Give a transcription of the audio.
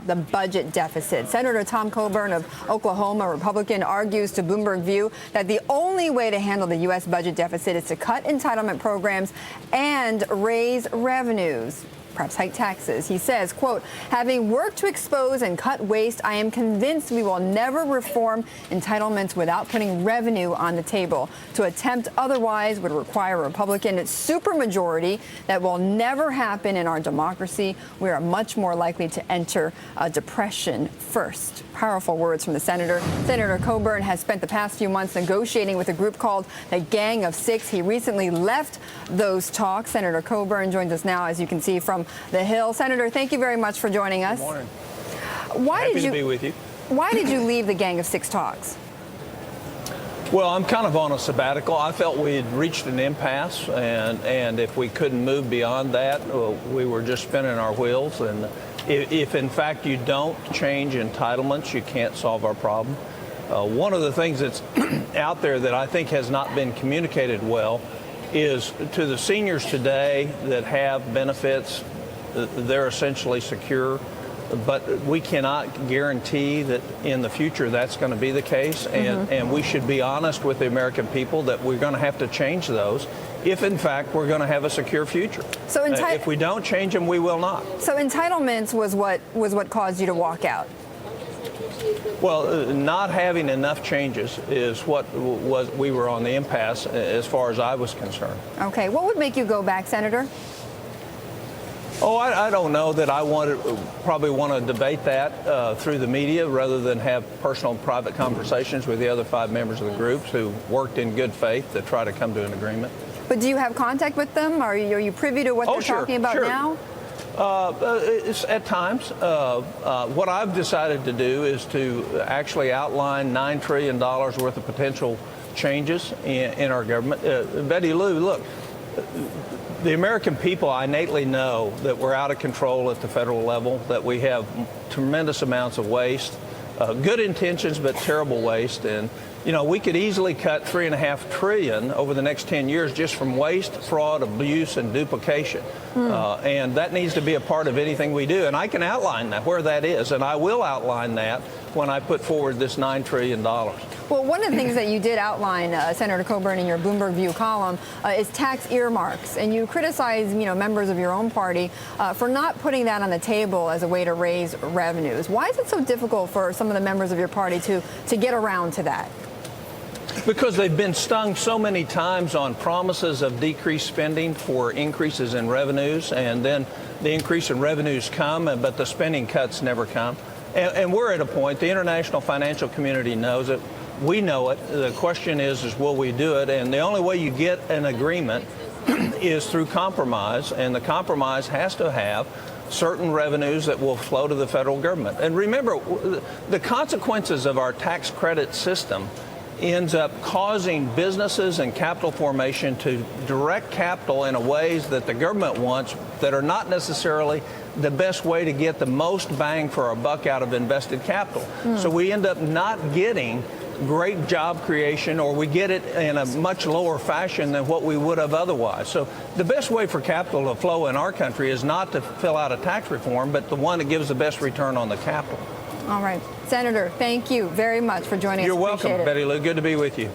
about the budget deficit. Senator Tom Coburn of Oklahoma, Republican, argues to Bloomberg View that the only way to handle the U.S. budget deficit is to cut entitlement programs and raise revenues, perhaps hike taxes. He says, quote, having worked to expose and cut waste, I am convinced we will never reform entitlements without putting revenue on the table. To attempt otherwise would require a Republican supermajority that will never happen in our democracy. We are much more likely to enter a depression first. Powerful words from the senator. Senator Coburn has spent the past few months negotiating with a group called the Gang of Six. He recently left those talks. Senator Coburn joins us now, as you can see, from the Hill. Senator, thank you very much for joining us. Good morning. Happy to be with you. Why did you leave the Gang of Six talks? Well, I'm kind of on a sabbatical. I felt we had reached an impasse, and if we couldn't move beyond that, we were just spinning our wheels. And if in fact you don't change entitlements, you can't solve our problem. One of the things that's out there that I think has not been communicated well is to the seniors today that have benefits, they're essentially secure. But we cannot guarantee that in the future that's going to be the case. And we should be honest with the American people that we're going to have to change those if, in fact, we're going to have a secure future. So if we don't change them, we will not. So entitlements was what caused you to walk out? Well, not having enough changes is what we were on the impasse as far as I was concerned. Okay. What would make you go back, Senator? Oh, I don't know that I probably want to debate that through the media rather than have personal and private conversations with the other 5 members of the groups who worked in good faith to try to come to an agreement. But do you have contact with them? Are you privy to what they're talking about now? It's at times. What I've decided to do is to actually outline $9 trillion worth of potential changes in our government. Betty Liu, look, the American people innately know that we're out of control at the federal level, that we have tremendous amounts of waste, good intentions, but terrible waste. And, you know, we could easily cut $3.5 trillion over the next 10 years just from waste, fraud, abuse, and duplication. And that needs to be a part of anything we do. And I can outline that, where that is. And I will outline that when I put forward this $9 trillion. Well, one of the things that you did outline, Senator Coburn, in your Bloomberg View column is tax earmarks. And you criticize, members of your own party for not putting that on the table as a way to raise revenues. Why is it so difficult for some of the members of your party to get around to that? Because they've been stung so many times on promises of decreased spending for increases in revenues, and then the increase in revenues come, but the spending cuts never come. And we're at a point, the international financial community knows it, we know it. The question is will we do it? And the only way you get an agreement is through compromise, and the compromise has to have certain revenues that will flow to the federal government. And remember, the consequences of our tax credit system ends up causing businesses and capital formation to direct capital in ways that the government wants that are not necessarily the best way to get the most bang for our buck out of invested capital. So we end up not getting great job creation, or we get it in a much lower fashion than what we would have otherwise. So the best way for capital to flow in our country is not to fill out a tax reform, but the one that gives the best return on the capital. All right. Senator, thank you very much for joining us. You're welcome, Betty Liu. Good to be with you.